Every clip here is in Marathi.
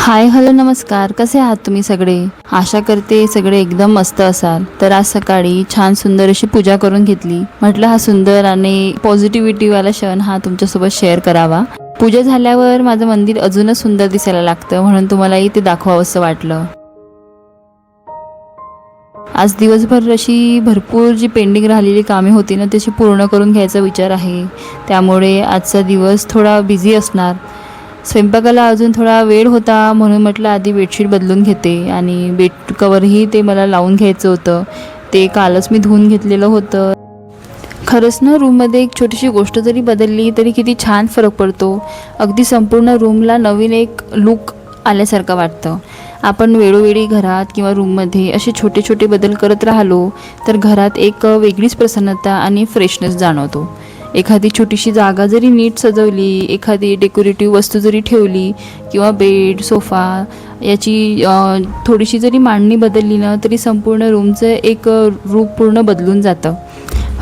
हाय हॅलो नमस्कार, कसे आहात तुम्ही सगळे? आशा करते सगळे एकदम मस्त असाल. तर आज सकाळी छान सुंदर अशी पूजा करून घेतली. म्हटलं हा सुंदर आणि पॉझिटिव्हिटी वाला क्षण हा तुमच्यासोबत शेअर करावा. पूजा झाल्यावर माझं मंदिर अजूनच सुंदर दिसायला लागतं, म्हणून तुम्हालाही ते दाखवावंसं वाटलं. आज दिवसभर अशी भरपूर जी पेंडिंग राहिलेली कामे होती ना, त्याची पूर्ण करून घ्यायचा विचार आहे. त्यामुळे आजचा दिवस थोडा बिझी असणार. स्वयंपाकाला अजून थोडा वेळ होता, म्हणून म्हटलं आधी बेडशीट बदलून घेते आणि बेड कवरही ते मला लावून घ्यायचं होतं. ते कालच मी धुवून घेतलेलं होतं. खरंच ना, रूममध्ये एक छोटीशी गोष्ट जरी बदलली तरी किती छान फरक पडतो. अगदी संपूर्ण रूमला नवीन एक लूक आल्यासारखं वाटतं. आपण वेळोवेळी घरात किंवा रूममध्ये असे छोटे छोटे बदल करत राहिलो तर घरात एक वेगळीच प्रसन्नता आणि फ्रेशनेस जाणवतो. एखादी छोटीशी जागा जरी नीट सजवली, एखादी डेकोरेटिव्ह वस्तू जरी ठेवली किंवा बेड सोफा याची थोडीशी जरी मांडणी बदलली ना, तरी संपूर्ण रूमचं एक रूप पूर्ण बदलून जातं.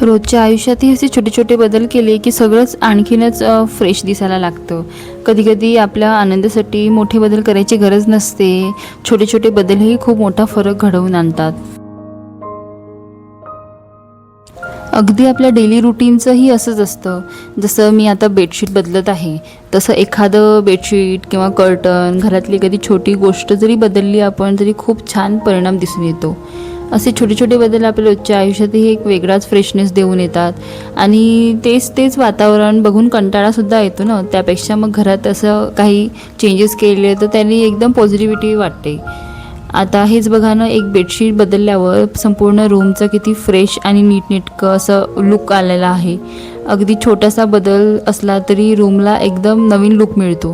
रोजच्या आयुष्यातही असे छोटे छोटे बदल केले की सगळंच आणखीनच फ्रेश दिसायला लागतं. कधीकधी आपल्या आनंदासाठी मोठे बदल करायची गरज नसते. छोटे छोटे बदलही खूप मोठा फरक घडवून आणतात. अगदी आपल्या डेली रुटीनचंही असंच असतं. जसं मी आता बेडशीट बदलत आहे, तसं एखादं बेडशीट किंवा कर्टन, घरातली एखादी छोटी गोष्ट जरी बदलली आपण तरी खूप छान परिणाम दिसून येतो. असे छोटे छोटे बदल आपल्या रोजच्या आयुष्यातही एक वेगळाच फ्रेशनेस देऊन येतात आणि तेच वातावरण बघून कंटाळासुद्धा येतो ना. त्यापेक्षा मग घरात असं काही चेंजेस केले तर त्यांनी एकदम पॉझिटिव्हिटी वाटते. आता हेच बघा ना, एक बेडशीट बदलल्यावर संपूर्ण रूमचं किती फ्रेश आणि नीटनेटकं असं लुक आलेला आहे. अगदी छोटासा बदल असला तरी रूमला एकदम नवीन लुक मिळतो.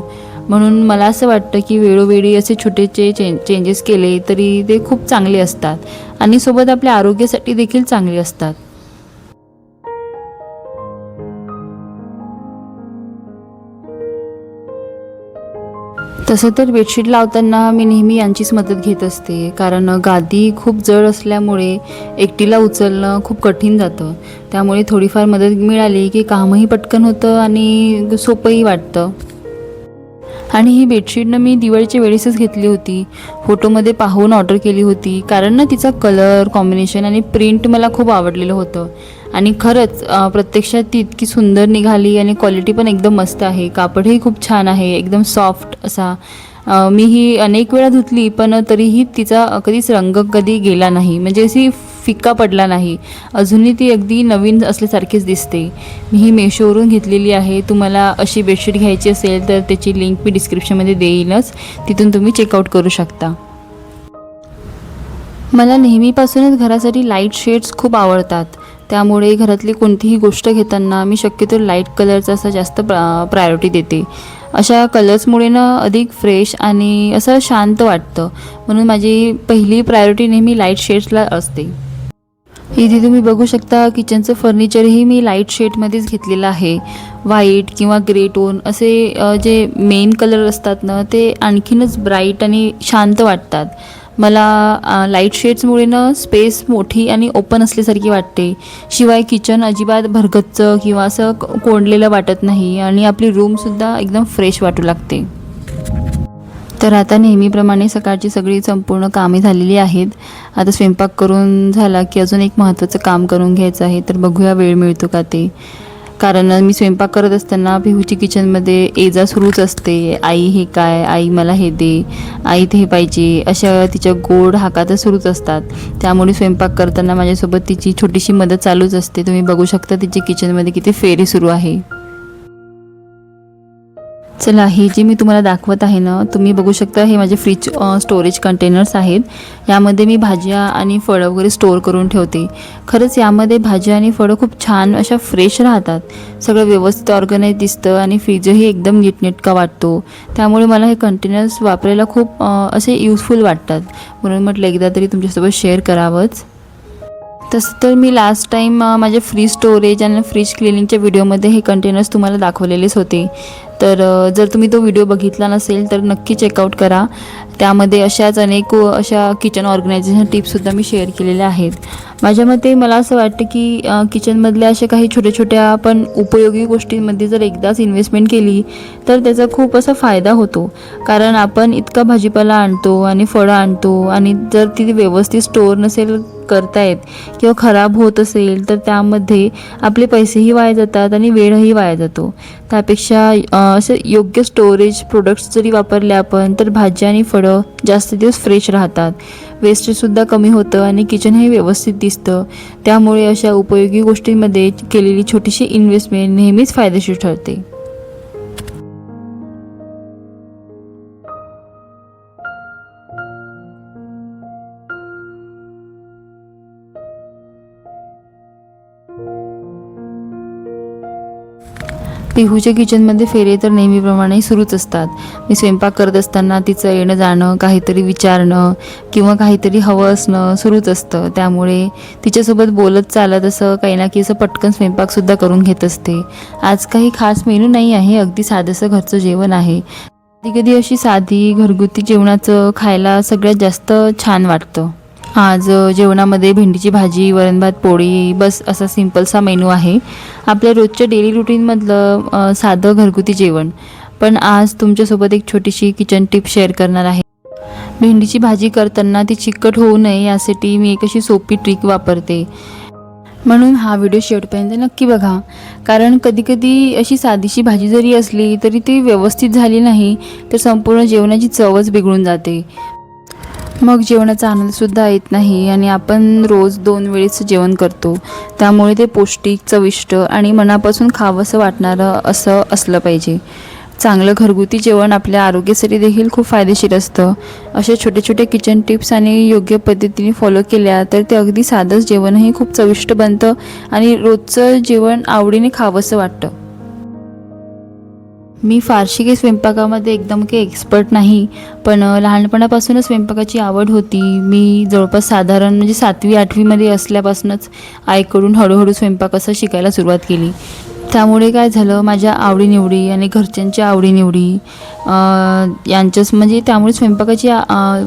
म्हणून मला असं वाटतं की वेळोवेळी असे छोटेचे चेंजेस केले तरी ते खूप चांगले असतात आणि सोबत आपल्या आरोग्यासाठी देखील चांगले असतात. तसं तर बेडशीट लावताना मी नेहमी यांचीच मदत घेत असते, कारण गादी खूप जड असल्यामुळे एकटीला उचलणं खूप कठीण जातं. त्यामुळे थोडीफार मदत मिळाली की कामही पटकन होतं आणि सोपंही वाटतं. आणि ही बेडशीट मी दिवाळीच्या वेळेसच घेतली होती. फोटोमध्ये पाहून ऑर्डर केली होती, कारण ना तिचा कलर कॉम्बिनेशन आणि प्रिंट मला खूप आवडलेलं होतं. आणि खरंच प्रत्यक्षात ती इतकी सुंदर निघाली आणि क्वालिटी पण एकदम मस्त आहे. कापडही खूप छान आहे, एकदम सॉफ्ट असा. मी ही अनेक वेळा धुतली पण तरीही तिचा कधीच रंग कधी गेला नाही, म्हणजे अशी फिक्का पडला नाही. अजूनही ती अगदी नवीन असल्यासारखीच दिसते. मी ही मेशोवरून घेतलेली आहे. तुम्हाला अशी बेडशीट घ्यायची असेल तर त्याची लिंक मी डिस्क्रिप्शनमध्ये देईनच, तिथून तुम्ही चेकआउट करू शकता. मला नेहमीपासूनच घरासाठी लाईट शेड्स खूप आवडतात. त्यामुळे घरातली कोणतीही गोष्ट घेताना मी शक्यतो लाईट कलरचा असा जास्त प्रायोरिटी देते. अशा कलर्समुळे ना अधिक फ्रेश आणि असं शांत वाटतं, म्हणून माझी पहिली प्रायोरिटी नेहमी लाईट शेड्सला असते. इथे तुम्ही बघू शकता किचनचं फर्निचरही मी लाईट शेडमध्येच घेतलेलं आहे. व्हाईट किंवा ग्रे टोन असे जे मेन कलर असतात ना, ते आणखीनच ब्राईट आणि शांत वाटतात. मला लाईट शेड्समुळे ना स्पेस मोठी आणि ओपन असल्यासारखी वाटते. शिवाय किचन अजिबात भरगच्च किंवा असं कोंडलेलं वाटत नाही आणि आपली रूमसुद्धा एकदम फ्रेश वाटू लागते. तर आता नेहमीप्रमाणे सकाळची सगळी संपूर्ण कामे झालेली आहेत. आता स्वयंपाक करून झाला की अजून एक महत्त्वाचं काम करून घ्यायचं आहे. तर बघूया वेळ मिळतो का ते. कारण मी स्वयंपाक करत असताना पिहूची किचनमध्ये ये सुरूच असते. आई हे काय, आई मला हे दे, आई ते हे पाहिजे, अशा तिच्या गोड हाका तर सुरूच असतात. त्यामुळे स्वयंपाक करताना माझ्यासोबत तिची छोटीशी मदत चालूच असते. तुम्ही बघू शकता तिची किचनमध्ये किती फेरी सुरू आहे. चला, हे जे मी तुम्हाला दाखवत आहे ना, तुम्ही बघू शकता हे माझे फ्रीज स्टोरेज कंटेनर्स आहेत. यामध्ये मी भाज्या आणि फळं वगैरे स्टोअर करून ठेवते. खरंच यामध्ये भाज्या आणि फळं खूप छान अशा फ्रेश राहतात. सगळं व्यवस्थित ऑर्गनाईज दिसतं आणि फ्रीजही एकदम नीटनेटका वाटतो. त्यामुळे मला हे कंटेनर्स वापरायला खूप असे यूजफुल वाटतात, म्हणून म्हटलं एकदा तरी तुमच्यासोबत शेअर करावंच. तसं तर मी लास्ट टाईम माझ्या फ्रीज स्टोरेज आणि फ्रीज क्लिनिंगच्या व्हिडिओमध्ये हे कंटेनर्स तुम्हाला दाखवलेलेच होते. तर जर तुम्ही तो व्हिडिओ बघितला नसेल तर नक्की चेकआउट करा. त्यामध्ये अशाच अनेक अशा किचन ऑर्गनायझेशन टिप्ससुद्धा मी शेअर केलेल्या आहेत. माझ्या मते मला असं वाटतं की किचनमधल्या अशा काही छोट्या छोट्या पण उपयोगी गोष्टींमध्ये जर एकदाच इन्व्हेस्टमेंट केली तर त्याचा खूप असा फायदा होतो. कारण आपण इतका भाजीपाला आणतो आणि फळं आणतो आणि जर ती व्यवस्थित स्टोअर नसेल करता येत किंवा खराब होत असेल तर त्यामध्ये आपले पैसेही वाया जातात आणि वेळही वाया जातो. त्यापेक्षा असं योग्य स्टोरेज प्रोडक्ट्स जरी वापरले आपण तर भाज्या आणि फळं जास्त दिवस फ्रेश राहतात. वेस्टेजसुद्धा कमी होतं आणि किचनही व्यवस्थित दिसतं. त्यामुळे अशा उपयोगी गोष्टींमध्ये केलेली छोटीशी इन्व्हेस्टमेंट नेहमीच फायदेशीर ठरते. पिहूच्या किचनमध्ये फेरे तर नेहमीप्रमाणे सुरूच असतात. मी स्वयंपाक करत असताना तिचं येणं जाणं, काहीतरी विचारणं किंवा काहीतरी हवं असणं सुरूच असतं. त्यामुळे तिच्यासोबत बोलत चालत असं काही ना काही असं पटकन स्वयंपाकसुद्धा करून घेत असते. आज काही खास मेनू नाही आहे, अगदी साधंसं घरचं जेवण आहे. कधी कधी अशी साधी घरगुती जेवणाचं खायला सगळ्यात जास्त छान वाटतं. आज जेवणामध्ये भेंडीची भाजी, वरण भात, पोळी, बस असा सिंपलसा मेनू आहे. आपल्या रोजच्या डेली रुटीनमधलं साधं घरगुती जेवण. पण आज तुमच्यासोबत एक छोटीशी किचन टिप शेअर करणार आहे. भेंडीची भाजी करताना ती चिकट होऊ नये यासाठी मी एक अशी सोपी ट्रिक वापरते. म्हणून हा व्हिडिओ शेवटपर्यंत नक्की बघा. कारण कधीकधी अशी साधीशी भाजी जरी असली तरी ती व्यवस्थित झाली नाही तर संपूर्ण जेवणाची चवच बिघडून जाते. मग जेवणाचा आनंदसुद्धा येत नाही आणि आपण रोज 2 वेळेस जेवण करतो. त्यामुळे ते पौष्टिक, चविष्ट आणि मनापासून खावंसं वाटणारं असं असलं पाहिजे. चांगलं घरगुती जेवण आपल्या आरोग्यासाठी देखील खूप फायदेशीर असतं. अशा छोटे छोटे किचन टिप्स आणि योग्य पद्धतीने फॉलो केल्या तर ते अगदी साधंच जेवणही खूप चविष्ट बनतं आणि रोजचं जेवण आवडीने खावंसं वाटतं. मी फारशी काही स्वयंपाकामध्ये एकदम काही एक्सपर्ट नाही, पण लहानपणापासूनच स्वयंपाकाची आवड होती. मी जवळपास साधारण म्हणजे 7वी-8वीमध्ये असल्यापासूनच आईकडून हळूहळू स्वयंपाक असं शिकायला सुरुवात केली. त्यामुळे काय झालं, माझ्या आवडीनिवडी आणि घरच्यांच्या आवडीनिवडी यांच्याच म्हणजे त्यामुळे स्वयंपाकाची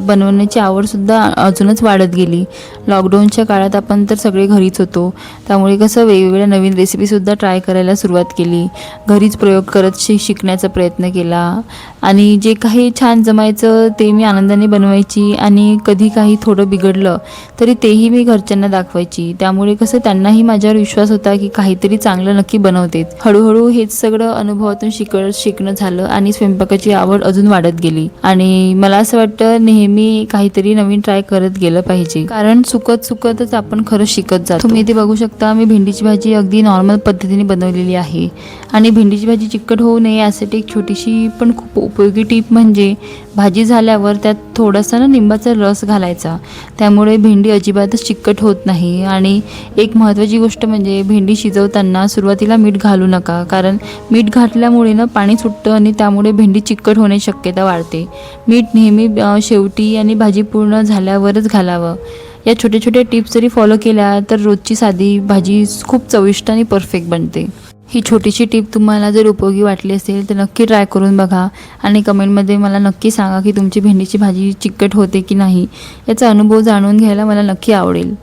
बनवण्याची आवडसुद्धा अजूनच वाढत गेली. लॉकडाऊनच्या काळात आपण तर सगळे घरीच होतो. त्यामुळे कसं वेगवेगळ्या नवीन रेसिपीसुद्धा ट्राय करायला सुरुवात केली. घरीच प्रयोग करत शिकण्याचा प्रयत्न केला आणि जे काही छान जमायचं ते मी आनंदाने बनवायची आणि कधी काही थोडं बिघडलं तरी तेही मी घरच्यांना दाखवायची. त्यामुळे कसं त्यांनाही माझ्यावर विश्वास होता की काहीतरी चांगलं नक्की बनवते. हळूहळू हेच सगळं अनुभवातून शिकणं झालं आणि स्वयंपाकाची आवड अजून वाढत गेली. आणि मला असं वाटतं नेहमी काहीतरी नवीन ट्राय करत गेलं पाहिजे, कारण चुकतच आपण खरं शिकत जातो. तुम्ही इथे बघू शकता, मी भेंडीची भाजी अगदी नॉर्मल पद्धतीने बनवलेली आहे. आणि भेंडीची भाजी चिकट होऊ नये यासाठी एक छोटीशी पण खूप उपयोगी टीप म्हणजे भाजी झाल्यावर त्यात थोडासा लिंबाचा रस घालायचा. त्यामुळे भेंडी अजिबातच चिकट होत नाही. आणि एक महत्त्वाची गोष्ट म्हणजे भेंडी शिजवताना सुरुवातीला मीठ घालू नका, कारण मीठ घातल्यामुळे पाणी सुटतं आणि त्यामुळे भेंडी चिकट होण्याची शक्यता वाढते. मीठ नेहमी शेवटी आणि भाजी पूर्ण झाल्यावरच घालावं. या छोट्या छोट्या टिप्स जरी फॉलो केल्या तर रोजची साधी भाजी खूप चविष्ट आणि परफेक्ट बनते. ही छोटीशी टिप तुम्हाला जर उपयोगी वाटली असेल तर नक्की ट्राय करून बघा आणि कमेंटमध्ये मला नक्की सांगा की तुमची भेंडीची भाजी चिकट होते की नाही. याचा अनुभव जाणून घ्यायला मला नक्की आवडेल.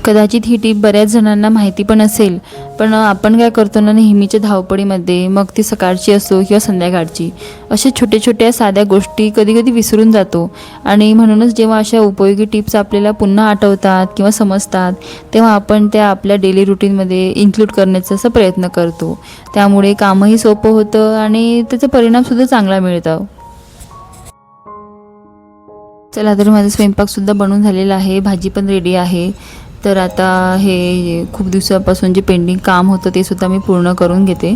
कदाचित ही टीप बऱ्याच जणांना माहिती पण असेल, पण आपण काय करतो ना, नेहमीच्या धावपळीमध्ये, मग ती सकाळची असो किंवा संध्याकाळची, अशा छोट्या छोट्या साध्या गोष्टी कधी कधी विसरून जातो. आणि म्हणूनच जेव्हा अशा उपयोगी टिप्स आपल्याला पुन्हा आठवतात किंवा समजतात तेव्हा आपण त्या आपल्या डेली रुटीनमध्ये इन्क्लूड करण्याचा असा प्रयत्न करतो. त्यामुळे कामही सोपं होतं आणि त्याचा परिणामसुद्धा चांगला मिळतो. चला, तर माझा स्वयंपाकसुद्धा बनवून झालेला आहे, भाजी पण रेडी आहे. तर आता हे खूप दिवसापासून जे पेंडिंग काम होतं ते सुद्धा मी पूर्ण करून घेते.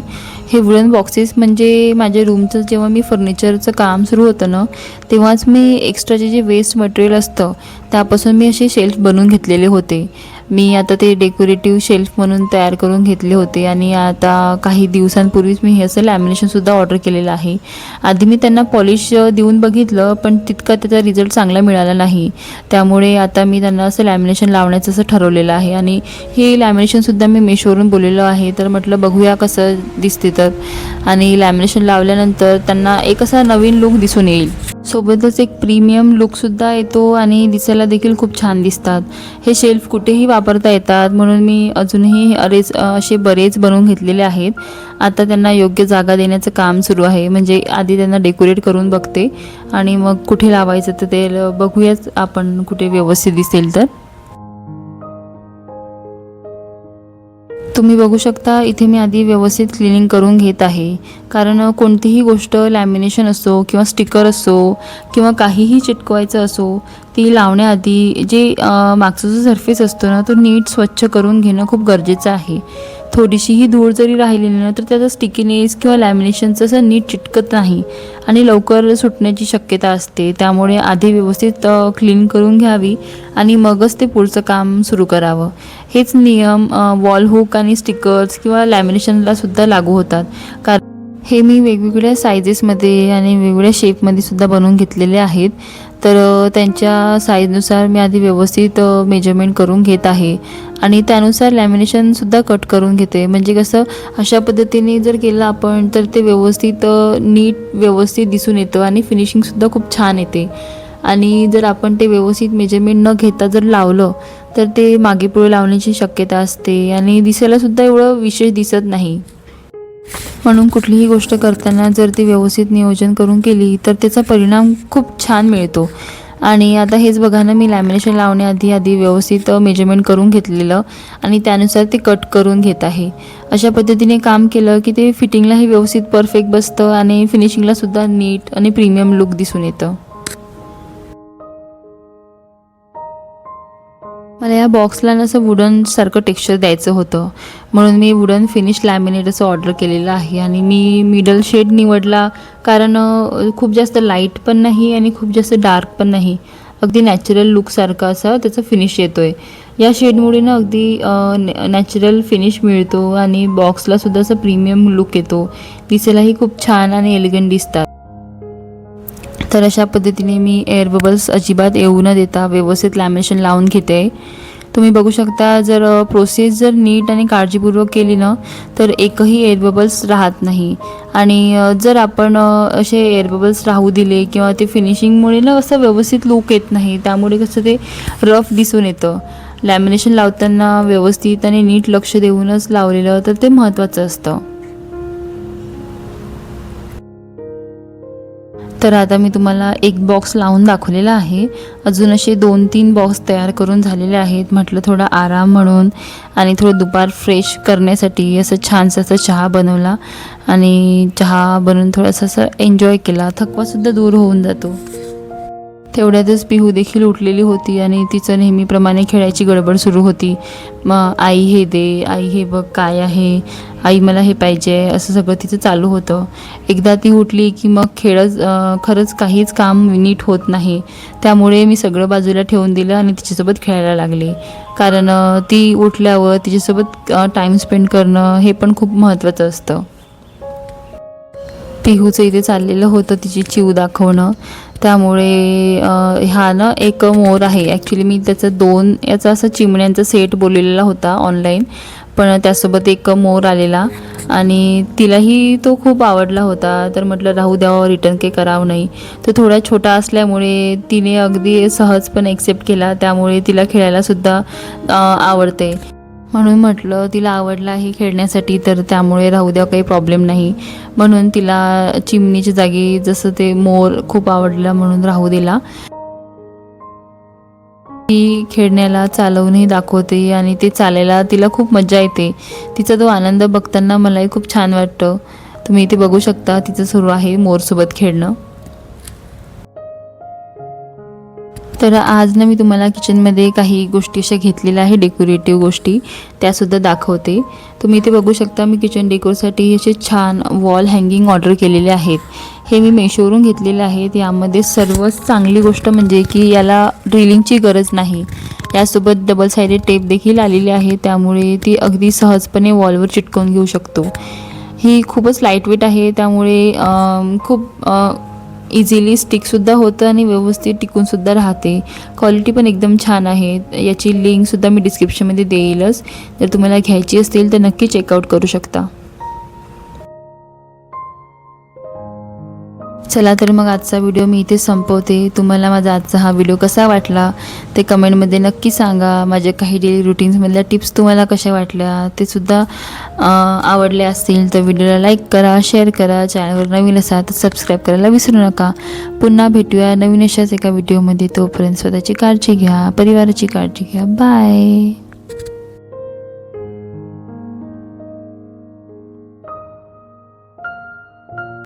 हे वुडन बॉक्सेस म्हणजे माझ्या रूमचं जेव्हा मी फर्निचरचं काम सुरू होतं ना तेव्हाच मी एक्स्ट्राचे जे वेस्ट मटेरियल असतं त्यापासून मी असे शेल्फ बनवून घेतलेले होते. मी आता ते डेकोरेटिव्ह शेल्फ म्हणून तयार करून घेतले होते आणि आता काही दिवसांपूर्वीच मी हे असं लॅमिनेशनसुद्धा ऑर्डर केलेलं आहे. आधी मी त्यांना पॉलिश देऊन बघितलं, पण तितका त्याचा रिझल्ट चांगला मिळाला नाही. त्यामुळे आता मी त्यांना असं लॅमिनेशन लावण्याचं असं ठरवलेलं आहे आणि हे लॅमिनेशनसुद्धा मी मेशोवरून बोललेलं आहे. तर म्हटलं बघूया कसं दिसते तर. आणि लॅमिनेशन लावल्यानंतर त्यांना एक असा नवीन लुक दिसून येईल. सोबतच एक प्रीमियम लुकसुद्धा येतो आणि दिसायला देखील खूप छान दिसतात. हे शेल्फ कुठेही वापरता येतात, म्हणून मी अजूनही असे बरेच बनवून घेतलेले आहेत. आता त्यांना योग्य जागा देण्याचं काम सुरू आहे. म्हणजे आधी त्यांना डेकोरेट करून बघते आणि मग कुठे लावायचं तर ते बघूयाच आपण, कुठे व्यवस्थित दिसेल तर. तुम्ही बघू शकता इथे मी आधी व्यवस्थित क्लिनिंग करून घेत आहे. कारण कोणतीही गोष्ट लॅमिनेशन असो किंवा स्टिकर असो किंवा काहीही चिटकवायचं असो, ती लावण्याआधी जे मागचा जो सरफेस असतो ना, तो नीट स्वच्छ करून घेणं खूप गरजेचं आहे. थोडीशीही धूळ जरी राहिलेली ना, तर त्याचा स्टिकीनेस किंवा लॅमिनेशनचं असं नीट चिटकत नाही आणि लवकर सुटण्याची शक्यता असते. त्यामुळे आधी व्यवस्थित क्लीन करून घ्यावी आणि मगच ते पुढचं काम सुरू करावं. हेच नियम वॉल हुक आणि स्टिकर्स किंवा लॅमिनेशनला सुद्धा लागू होतात. कारण हे मी वेगवेगळ्या सायझेसमध्ये आणि वेगवेगळ्या शेपमध्ये सुद्धा बनवून घेतलेले आहेत. तर त्यांच्या साईजनुसार मी आधी व्यवस्थित मेजरमेंट करून घेत आहे आणि त्यानुसार लॅमिनेशनसुद्धा कट करून घेते. म्हणजे कसं, अशा पद्धतीने जर केलं आपण तर ते व्यवस्थित दिसून येतं आणि फिनिशिंगसुद्धा खूप छान येते. आणि जर आपण ते व्यवस्थित मेजरमेंट न घेता जर लावलं तर ते मागे पुढे लावण्याची शक्यता असते आणि दिसायलासुद्धा एवढं विशेष दिसत नाही. म्हणून कुठलीही गोष्ट करताना जर ती व्यवस्थित नियोजन करून केली तर त्याचा परिणाम खूप छान मिळतो. आणि आता हेच बघा ना, मी लॅमिनेशन लावण्याआधी व्यवस्थित मेजरमेंट करून घेतलेलं आणि त्यानुसार ते कट करून घेत आहे. अशा पद्धतीने काम केलं की ते फिटिंगलाही व्यवस्थित परफेक्ट बसतं आणि फिनिशिंगलासुद्धा नीट आणि प्रीमियम लुक दिसून येतं. मला या बॉक्सला ना असं वुडन सारखं टेक्स्चर द्यायचं होतं, म्हणून मी वुडन फिनिश लॅमिनेट असं ऑर्डर केलेलं आहे. आणि मी मिडल शेड निवडला, कारण खूप जास्त लाईट पण नाही आणि खूप जास्त डार्क पण नाही. अगदी नॅचरल लुकसारखा असा त्याचा फिनिश येतो आहे. या शेडमुळे ना अगदी नॅचरल फिनिश मिळतो आणि बॉक्सलासुद्धा असं प्रीमियम लुक येतो. दिसायलाही खूप छान आणि एलिगंट दिसतात. तर अशा पद्धतीने मी एअर बबल्स अजिबात येऊ न देता व्यवस्थित लॅमिनेशन लावून घेते. तुम्ही बघू शकता, जर प्रोसेस जर नीट आणि काळजीपूर्वक केली ना तर एकही एअर बबल्स राहत नाही. आणि जर आपण असे एअर बबल्स राहू दिले किंवा ते फिनिशिंगमुळे ना असं व्यवस्थित लूक येत नाही, त्यामुळे कसं ते रफ दिसून येतं. लॅमिनेशन लावताना व्यवस्थित आणि नीट लक्ष देऊनच लावलेलं तर ते महत्त्वाचं असतं. तर आता मी तुम्हाला एक बॉक्स लावून दाखवलेला आहे. अजून असे 2-3 बॉक्स तयार करून झालेले आहेत. म्हटलं थोडा आराम म्हणून आणि थोडं दुपार फ्रेश करण्यासाठी असं छानसा असा चहा बनवला आणि चहा बनवून थोडंसं असं एन्जॉय केला. थकवासुद्धा दूर होऊन जातो. तेवढ्यातच पिहू देखील उठलेली होती आणि तिचं नेहमीप्रमाणे खेळायची गडबड सुरू होती. मग आई हे दे, आई हे बघ काय आहे, आई मला हे पाहिजे, असं सगळं तिचं चालू होतं. एकदा ती उठली की मग खरंच काहीच काम नीट होत नाही. त्यामुळे मी सगळं बाजूला ठेवून दिलं आणि तिच्यासोबत खेळायला लागले. कारण ती उठल्यावर तिच्यासोबत टाईम स्पेंड करणं हे पण खूप महत्त्वाचं असतं. पिहूचं इथे चाललेलं होतं तिची चिव दाखवणं. त्यामुळे हा ना एक मोर आहे. ॲक्च्युली मी त्याचं 2 याचा असं चिमण्यांचा सेट बोललेला होता ऑनलाईन, पण त्यासोबत एक मोर आलेला आणि तिलाही तो खूप आवडला होता. तर म्हटलं राहू द्यावं, रिटर्न काही करावं नाही. तो थोडा छोटा असल्यामुळे तिने अगदी सहजपणे ॲक्सेप्ट केला. त्यामुळे तिला खेळायलासुद्धा आवडते. म्हणून म्हटलं तिला आवडला आहे खेळण्यासाठी, तर त्यामुळे राहू द्या, काही प्रॉब्लेम नाही. म्हणून तिला चिमणीच्या जागी जसं ते मोर खूप आवडला म्हणून राहू दिला. ती खेळण्याला चालवूनही दाखवते आणि ते चालायला तिला खूप मजा येते. तिचा तो आनंद बघताना मलाही खूप छान वाटतं. तुम्ही इथे बघू शकता तिचं सुरू आहे मोरसोबत खेळणं. तर आज ना मी तुम्हाला किचनमध्ये काही गोष्टी अशा घेतलेल्या आहे, डेकोरेटिव्ह गोष्टी, त्यासुद्धा दाखवते. तुम्ही इथे बघू शकता, मी किचन डेकोरसाठी असे छान वॉल हँगिंग ऑर्डर केलेले आहेत. हे मी मेशोवरून घेतलेले आहेत. यामध्ये सर्वच चांगली गोष्ट म्हणजे की याला ड्रिलिंगची गरज नाही. यासोबत डबल साइडेड टेप देखील आलेली आहे, त्यामुळे ती अगदी सहजपणे वॉलवर चिटकवून घेऊ शकतो. ही खूपच लाईटवेट आहे, त्यामुळे खूप इझिली स्टिकसुद्धा होतं आणि व्यवस्थित टिकूनसुद्धा राहते. क्वालिटी पण एकदम छान आहे. याची लिंकसुद्धा मी डिस्क्रिप्शनमध्ये देईलच. जर तुम्हाला घ्यायची असतील तर नक्की चेकआउट करू शकता. चला तर मग आजचा व्हिडिओ मी इथे संपवते. तुम्हाला माझा आजचा हा व्हिडिओ कसा वाटला ते कमेंटमध्ये नक्की सांगा. माझ्या काही डेली रुटीन्समधल्या टिप्स तुम्हाला कशा वाटल्या ते सुद्धा आवडले असतील तर व्हिडिओला लाईक करा, शेअर करा. चॅनलवर नवीन असाल तर सबस्क्राईब करायला विसरू नका. पुन्हा भेटूया नवीन अशाच एका व्हिडिओमध्ये. तोपर्यंत स्वतःची काळजी घ्या, परिवाराची काळजी घ्या. बाय.